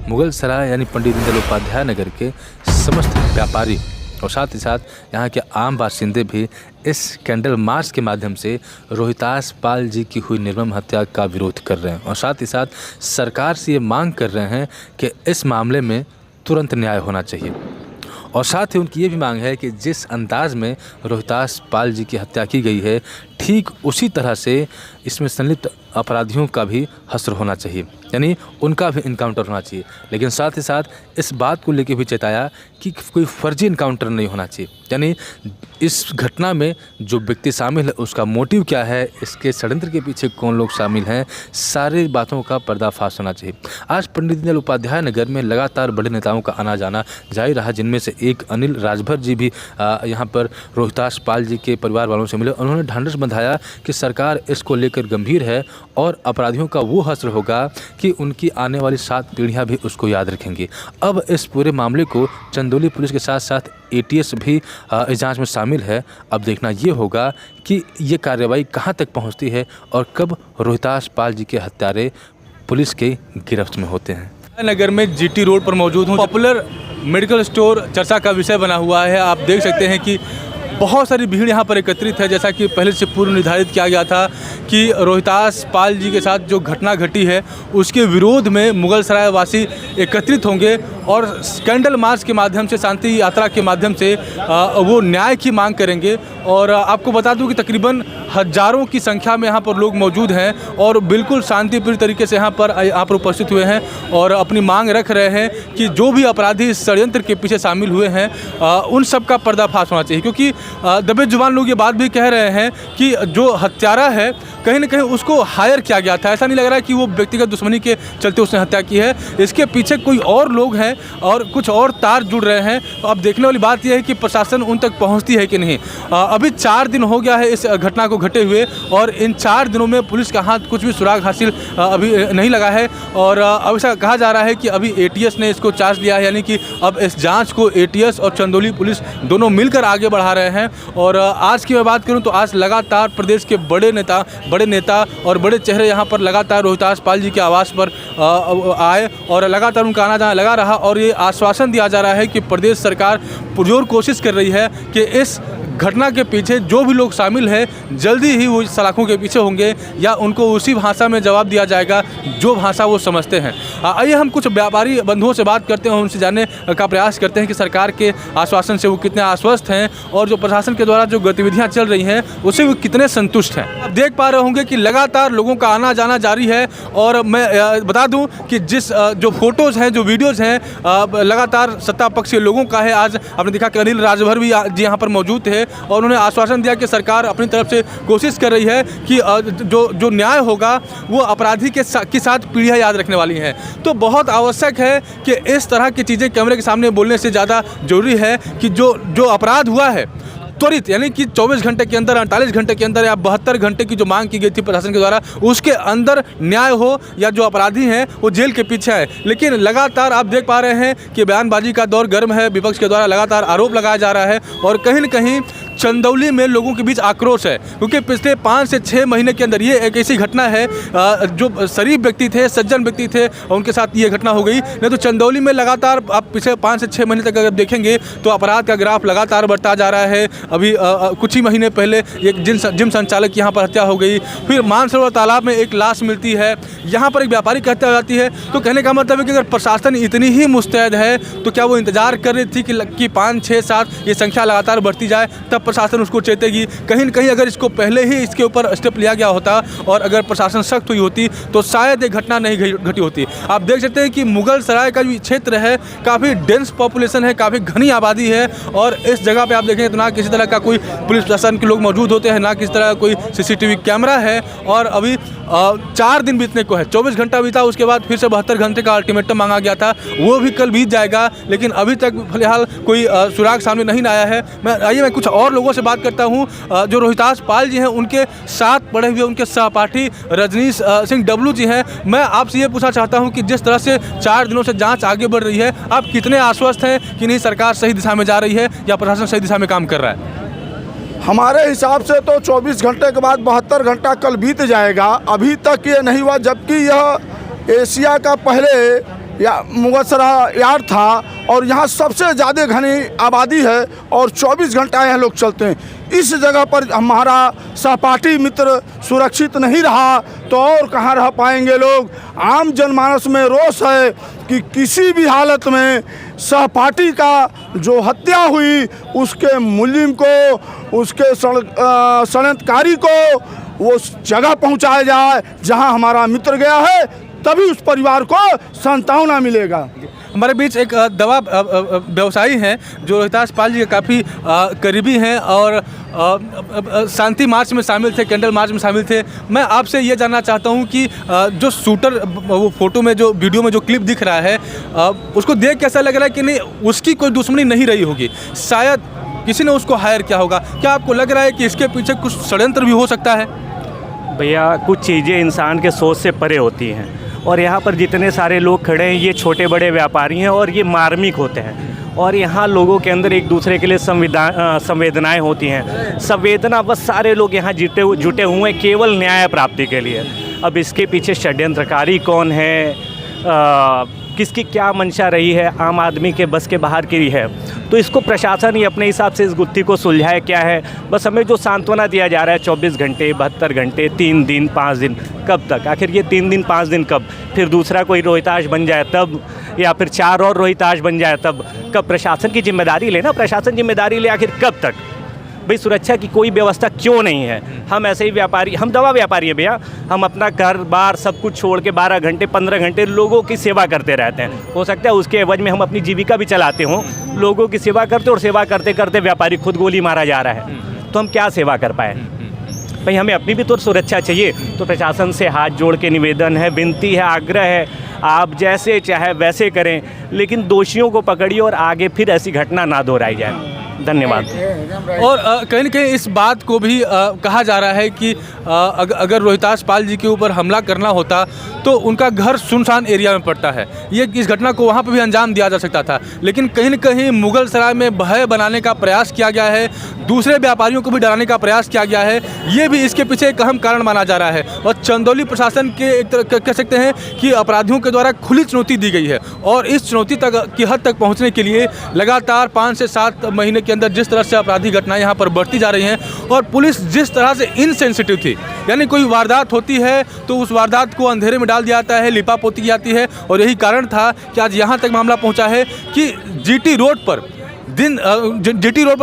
मुगल सराय यानी पंडित दीनदयाल उपाध्याय नगर के समस्त व्यापारी और साथ ही साथ यहाँ के आम बाशिंदे भी इस कैंडल मार्च के माध्यम से रोहितास पाल जी की हुई निर्मम हत्या का विरोध कर रहे हैं और साथ ही साथ सरकार से ये मांग कर रहे हैं कि इस मामले में तुरंत न्याय होना चाहिए। और साथ ही उनकी ये भी मांग है कि जिस अंदाज में रोहितास पाल जी की हत्या की गई है, ठीक उसी तरह से इसमें संलिप्त अपराधियों का भी हश्र होना चाहिए, यानी उनका भी इनकाउंटर होना चाहिए। लेकिन साथ ही साथ इस बात को लेकर भी चेताया कि कोई फर्जी इनकाउंटर नहीं होना चाहिए, यानी इस घटना में जो व्यक्ति शामिल है उसका मोटिव क्या है, इसके षड्यंत्र के पीछे कौन लोग शामिल हैं, सारी बातों का पर्दाफाश होना चाहिए। आज पंडित दीनदयाल उपाध्याय नगर में लगातार बड़े नेताओं का आना जाना जारी रहा, जिनमें से एक अनिल राजभर जी भी यहाँ पर रोहितास पाल जी के परिवार वालों से मिले। उन्होंने ढांढस बंधाया कि सरकार इसको लेकर गंभीर है और अपराधियों का वो हश्र होगा कि उनकी आने वाली 7 पीढ़ियां भी उसको याद रखेंगी। अब इस पूरे मामले को चंदौली पुलिस के साथ साथ ATS भी इस जांच में शामिल है। अब देखना ये होगा कि ये कार्रवाई कहां तक पहुंचती है और कब रोहितास पाल जी के हत्यारे पुलिस के गिरफ्त में होते हैं। नगर में GT रोड पर मौजूद हूँ। पॉपुलर मेडिकल स्टोर चर्चा का विषय बना हुआ है। आप देख सकते हैं कि बहुत सारी भीड़ यहाँ पर एकत्रित है। जैसा कि पहले से पूर्व निर्धारित किया गया था कि रोहितास पाल जी के साथ जो घटना घटी है उसके विरोध में मुगल सराय वासी एकत्रित होंगे और कैंडल मार्च के माध्यम से, शांति यात्रा के माध्यम से वो न्याय की मांग करेंगे। और आपको बता दूं कि तकरीबन हज़ारों की संख्या में यहाँ पर लोग मौजूद हैं और बिल्कुल शांतिपूर्ण तरीके से यहाँ पर उपस्थित हुए हैं और अपनी मांग रख रहे हैं कि जो भी अपराधी इस षड्यंत्र के पीछे शामिल हुए हैं उन सब का पर्दाफाश होना चाहिए। क्योंकि दबे जुबान लोग ये बात भी कह रहे हैं कि जो हत्यारा है कहीं ना कहीं उसको हायर किया गया था। ऐसा नहीं लग रहा है कि वो व्यक्तिगत दुश्मनी के चलते उसने हत्या की है, इसके पीछे कोई और लोग हैं और कुछ और तार जुड़ रहे हैं। तो अब देखने वाली बात यह है कि प्रशासन उन तक पहुंचती है कि नहीं। अभी 4 दिन हो गया है इस घटना को घटे हुए और इन 4 दिनों में पुलिस का हाथ कुछ भी सुराग हासिल अभी नहीं लगा है। और अब ऐसा कहा जा रहा है कि अभी ATS ने इसको चार्ज लिया है, यानी कि अब इस जाँच को ATS और चंदौली पुलिस दोनों मिलकर आगे बढ़ा रहे हैं। और आज की मैं बात करूँ तो आज लगातार प्रदेश के बड़े नेता और बड़े चेहरे यहाँ पर लगातार रोहितास पाल जी के आवास पर आए और लगातार उनका आना जाना लगा रहा। और ये आश्वासन दिया जा रहा है कि प्रदेश सरकार पुरजोर कोशिश कर रही है कि इस घटना के पीछे जो भी लोग शामिल हैं जल्दी ही वो सलाखों के पीछे होंगे या उनको उसी भाषा में जवाब दिया जाएगा जो भाषा वो समझते हैं। आइए हम कुछ व्यापारी बंधुओं से बात करते हैं, उनसे जानने का प्रयास करते हैं कि सरकार के आश्वासन से वो कितने आश्वस्त हैं और जो प्रशासन के द्वारा जो गतिविधियां चल रही हैं उससे वो कितने संतुष्ट हैं। आप देख पा रहे होंगे कि लगातार लोगों का आना जाना जारी है। और मैं बता दूँ कि जिस जो फोटोज़ हैं, जो वीडियोज़ हैं, लगातार सत्ता पक्ष के लोगों का है। आज आपने देखा कि अनिल राजभर भी जी यहाँ पर मौजूद थे और उन्होंने आश्वासन दिया कि सरकार अपनी तरफ से कोशिश कर रही है कि जो न्याय होगा वो अपराधी के साथ पीढ़ियां याद रखने वाली हैं। तो बहुत आवश्यक है कि इस तरह की चीज़ें कैमरे के सामने बोलने से ज़्यादा जरूरी है कि जो अपराध हुआ है त्वरित, यानी कि 24 घंटे के अंदर, 48 घंटे के अंदर या 72 घंटे की जो मांग की गई थी प्रशासन के द्वारा उसके अंदर न्याय हो या जो अपराधी हैं वो जेल के पीछे है। लेकिन लगातार आप देख पा रहे हैं कि बयानबाजी का दौर गर्म है। विपक्ष के द्वारा लगातार आरोप लगाया जा रहा है और कहीं न कहीं चंदौली में लोगों के बीच आक्रोश है, क्योंकि पिछले 5 से 6 महीने के अंदर ये एक ऐसी घटना है जो शरीफ व्यक्ति थे, सज्जन व्यक्ति थे, उनके साथ ये घटना हो गई। नहीं तो चंदौली में लगातार आप पिछले 5 से 6 महीने तक अगर देखेंगे तो अपराध का ग्राफ लगातार बढ़ता जा रहा है। अभी कुछ ही महीने पहले एक जिम संचालक यहाँ पर हत्या हो गई, फिर मानसरोवर तालाब में एक लाश मिलती है, यहाँ पर एक व्यापारी की हत्या हो जाती है। तो कहने का मतलब है कि अगर प्रशासन इतनी ही मुस्तैद है तो क्या वो इंतजार कर रही थी कि 5, 6, 7 ये संख्या लगातार बढ़ती जाए तब प्रशासन उसको चेतेगी? कहीं न कहीं अगर इसको पहले ही इसके ऊपर स्टेप लिया गया होता और अगर प्रशासन सख्त हुई होती तो शायद ये घटना नहीं घटी होती। आप देख सकते हैं कि मुगल सराय का जो क्षेत्र है काफ़ी डेंस पॉपुलेशन है, काफ़ी घनी आबादी है और इस जगह पे आप देखेंगे तो ना किसी तरह का कोई पुलिस प्रशासन के लोग मौजूद होते हैं, ना किसी तरह का कोई CCTV कैमरा है। और अभी 4 दिन बीतने को है, 24 घंटा बीता, उसके बाद फिर से 72 घंटे का अल्टीमेटम मांगा गया था, वो भी कल बीत जाएगा। लेकिन अभी तक फिलहाल कोई सुराग सामने नहीं आया है। मैं कुछ और लोगों से बात करता हूँ जो रोहितास पाल जी हैं, उनके साथ पढ़े हुए उनके सहपाठी रजनीश सिंह डब्लू जी हैं। मैं आपसे ये पूछना चाहता हूँ कि जिस तरह से 4 दिनों से जांच आगे बढ़ रही है, आप कितने आश्वस्त हैं कि नहीं सरकार सही दिशा में जा रही है या प्रशासन सही दिशा में काम कर रहा है? हमारे हिसाब से तो 24 घंटे के बाद 72 घंटा कल बीत जाएगा, अभी तक ये नहीं हुआ। जबकि यह एशिया का पहले मुगलसराय यार्ड था और यहाँ सबसे ज़्यादा घनी आबादी है और 24 घंटा यहाँ लोग चलते हैं। इस जगह पर हमारा सहपाठी मित्र सुरक्षित नहीं रहा तो और कहाँ रह पाएंगे लोग। आम जनमानस में रोष है कि किसी भी हालत में सहपाठी का जो हत्या हुई उसके मुलजिम को, उसके षड्यंत्रकारी को वो जगह पहुंचाया जाए जहां हमारा मित्र गया है, तभी उस परिवार को सांत्वना मिलेगा। हमारे बीच एक दवा व्यवसायी हैं जो रोहितास पाल जी के काफ़ी करीबी हैं और शांति मार्च में शामिल थे, कैंडल मार्च में शामिल थे। मैं आपसे ये जानना चाहता हूँ कि जो शूटर वो फोटो में जो वीडियो में जो क्लिप दिख रहा है उसको देख कैसा लग रहा है कि नहीं उसकी कोई दुश्मनी नहीं रही होगी, शायद किसी ने उसको हायर किया होगा। क्या आपको लग रहा है कि इसके पीछे कुछ षड्यंत्र भी हो सकता है? भैया कुछ चीज़ें इंसान के सोच से परे होती हैं और यहाँ पर जितने सारे लोग खड़े हैं ये छोटे बड़े व्यापारी हैं और ये मार्मिक होते हैं और यहाँ लोगों के अंदर एक दूसरे के लिए संवेदनाएं होती हैं। संवेदना बस सारे लोग यहाँ जुटे हुए हैं केवल न्याय प्राप्ति के लिए। अब इसके पीछे षड्यंत्रकारी कौन है, किसकी क्या मंशा रही है, आम आदमी के बस के बाहर की है, तो इसको प्रशासन ही अपने हिसाब से इस गुत्थी को सुलझाए। क्या है बस हमें जो सांत्वना दिया जा रहा है 24 घंटे 72 घंटे 3 दिन 5 दिन, कब तक? आखिर ये 3 दिन 5 दिन कब? फिर दूसरा कोई रोहिताश बन जाए तब, या फिर 4 और रोहिताश बन जाए तब? कब? प्रशासन की जिम्मेदारी ले ना, प्रशासन जिम्मेदारी ले। आखिर कब तक? भाई सुरक्षा की कोई व्यवस्था क्यों नहीं है? हम ऐसे ही व्यापारी, हम दवा व्यापारी हैं भैया, हम अपना घर बार सब कुछ छोड़ के 12 घंटे 15 घंटे लोगों की सेवा करते रहते हैं। हो सकता है उसके एवज में हम अपनी जीविका भी चलाते हों, लोगों की सेवा करते और सेवा करते करते व्यापारी खुद गोली मारा जा रहा है, तो हम क्या सेवा कर पाए? भाई हमें अपनी भी तो सुरक्षा चाहिए। तो प्रशासन से हाथ जोड़ के निवेदन है, विनती है, आग्रह है, आप जैसे चाहे वैसे करें लेकिन दोषियों को पकड़िए और आगे फिर ऐसी घटना ना दोहराई जाए। धन्यवाद। और कहीं न कहीं इस बात को भी कहा जा रहा है कि अगर रोहितास पाल जी के ऊपर हमला करना होता तो उनका घर सुनसान एरिया में पड़ता है, ये इस घटना को वहाँ पर भी अंजाम दिया जा सकता था। लेकिन कहीं न कहीं मुगलसराय में भय बनाने का प्रयास किया गया है, दूसरे व्यापारियों को भी डराने का प्रयास किया गया है, ये भी इसके पीछे एक अहम कारण माना जा रहा है। और चंदौली प्रशासन के एक तरह कह सकते हैं कि अपराधियों के द्वारा खुली चुनौती दी गई है और इस चुनौती तक की हद तक पहुँचने के लिए लगातार 5 से 7 महीने के अंदर जिस तरह से आपराधिक घटनाएं यहाँ पर बढ़ती जा रही हैं और पुलिस जिस तरह से इनसेंसिटिव थी, यानी कोई वारदात होती है तो उस वारदात को अंधेरे में डाल दिया जाता है, लिपा पोती की जाती है। और यही कारण था कि आज यहाँ तक मामला पहुँचा है कि जीटी रोड पर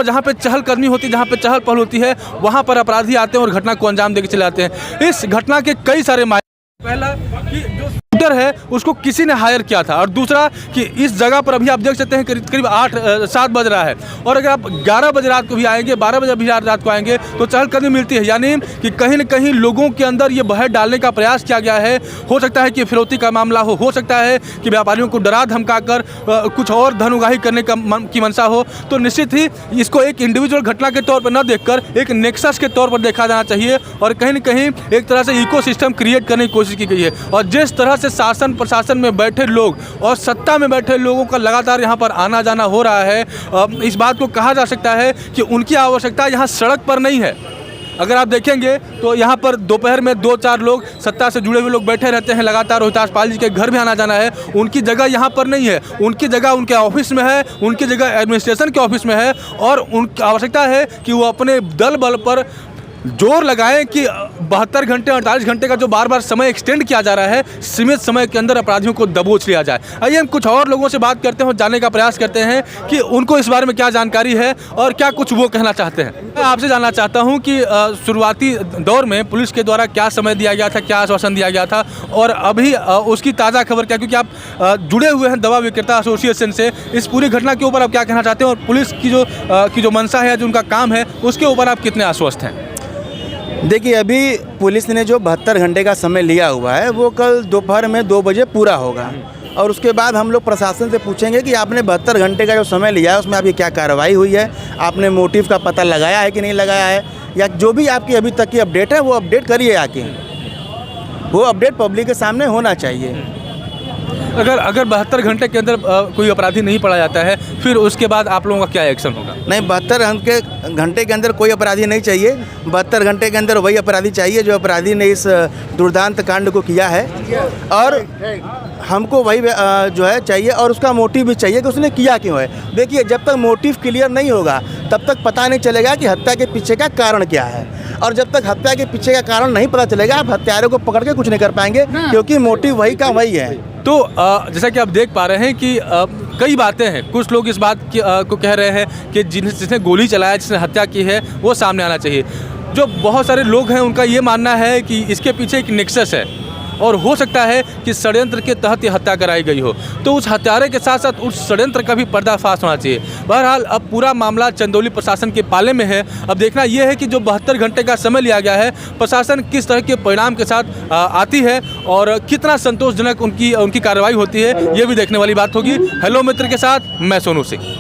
जहाँ पे चहलकदमी होती है, जहाँ पे चहल पहल होती है, वहाँ पर अपराधी आते हैं और घटना को अंजाम देकर चले जाते हैं। इस घटना के कई सारे पहला कि जो शूटर है उसको किसी ने हायर किया था और दूसरा कि इस जगह पर अभी आप देख सकते हैं करीब 8-7 बज रहा है और अगर आप 11 बजे रात को भी आएंगे, 12 बजे भी रात को आएंगे तो चहलकदमी मिलती है, यानी कि कहीं न कहीं लोगों के अंदर ये भय डालने का प्रयास किया गया है। हो सकता है कि फिरौती का मामला हो सकता है कि व्यापारियों को डरा धमका कर कुछ और धन उगाही करने की मंशा हो। तो निश्चित ही इसको एक इंडिविजुअल घटना के तौर पर न देखकर एक नेक्सस के तौर पर देखा जाना चाहिए और कहीं न कहीं एक तरह से इकोसिस्टम क्रिएट करने की कोशिश की गई है। और जिस तरह से शासन प्रशासन में बैठे लोग और सत्ता में बैठे लोगों का लगातार यहाँ पर आना जाना हो रहा है, इस बात को कहा जा सकता है कि उनकी आवश्यकता यहाँ सड़क पर नहीं है। अगर आप देखेंगे तो यहाँ पर दोपहर में 2-4 लोग सत्ता से जुड़े हुए लोग बैठे रहते हैं, लगातार रोहितास पाल जी के घर में आना जाना है, उनकी जगह यहाँ पर नहीं है, उनकी जगह उनके ऑफिस में है, उनकी जगह एडमिनिस्ट्रेशन के ऑफिस में है और उनकी आवश्यकता है कि वो अपने दल बल पर जोर लगाएं कि 72 घंटे 48 घंटे का जो बार बार समय एक्सटेंड किया जा रहा है, सीमित समय के अंदर अपराधियों को दबोच लिया जाए। आइए हम कुछ और लोगों से बात करते हैं, जानने का प्रयास करते हैं कि उनको इस बारे में क्या जानकारी है और क्या कुछ वो कहना चाहते हैं। मैं आपसे जानना चाहता हूं कि शुरुआती दौर में पुलिस के द्वारा क्या समय दिया गया था, क्या आश्वासन दिया गया था और अभी उसकी ताज़ा खबर क्या, क्योंकि आप जुड़े हुए हैं दवा विक्रेता एसोसिएशन से, इस पूरी घटना के ऊपर आप क्या कहना चाहते हैं और पुलिस की जो मंशा है, जो उनका काम है, उसके ऊपर आप कितने आश्वस्त हैं? देखिए, अभी पुलिस ने जो 72 घंटे का समय लिया हुआ है वो कल दोपहर में 2 बजे पूरा होगा और उसके बाद हम लोग प्रशासन से पूछेंगे कि आपने 72 घंटे का जो समय लिया है उसमें आपकी क्या कार्रवाई हुई है, आपने मोटिव का पता लगाया है कि नहीं लगाया है, या जो भी आपकी अभी तक की अपडेट है वो अपडेट करिए आके, वो अपडेट पब्लिक के सामने होना चाहिए। अगर अगर 72 घंटे के अंदर कोई अपराधी नहीं पकड़ा जाता है, फिर उसके बाद आप लोगों का क्या एक्शन होगा? नहीं, 72 घंटे के अंदर कोई अपराधी नहीं चाहिए। 72 घंटे के अंदर वही अपराधी चाहिए जो अपराधी ने इस दुर्दांत कांड को किया है, और हमको वही जो है चाहिए, और उसका मोटिव भी चाहिए कि उसने किया क्यों है। देखिए, जब तक मोटिव क्लियर नहीं होगा तब तक पता नहीं चलेगा कि हत्या के पीछे का कारण क्या है, और जब तक हत्या के पीछे का कारण नहीं पता चलेगा आप हत्यारों को पकड़ के कुछ नहीं कर पाएंगे, क्योंकि मोटिव वही का वही है। तो जैसा कि आप देख पा रहे हैं कि कई बातें हैं। कुछ लोग इस बात को कह रहे हैं कि जिसने गोली चलाया, जिसने हत्या की है, वो सामने आना चाहिए। जो बहुत सारे लोग हैं उनका ये मानना है कि इसके पीछे एक नेक्सस है, और हो सकता है कि षड्यंत्र के तहत ये हत्या कराई गई हो। तो उस हत्यारे के साथ साथ उस षड्यंत्र का भी पर्दाफाश होना चाहिए। बहरहाल अब पूरा मामला चंदौली प्रशासन के पाले में है। अब देखना यह है कि जो 72 घंटे का समय लिया गया है, प्रशासन किस तरह के परिणाम के साथ आती है और कितना संतोषजनक उनकी कार्रवाई होती है, ये भी देखने वाली बात होगी। हेलो मित्र के साथ मैं सोनू सिंह।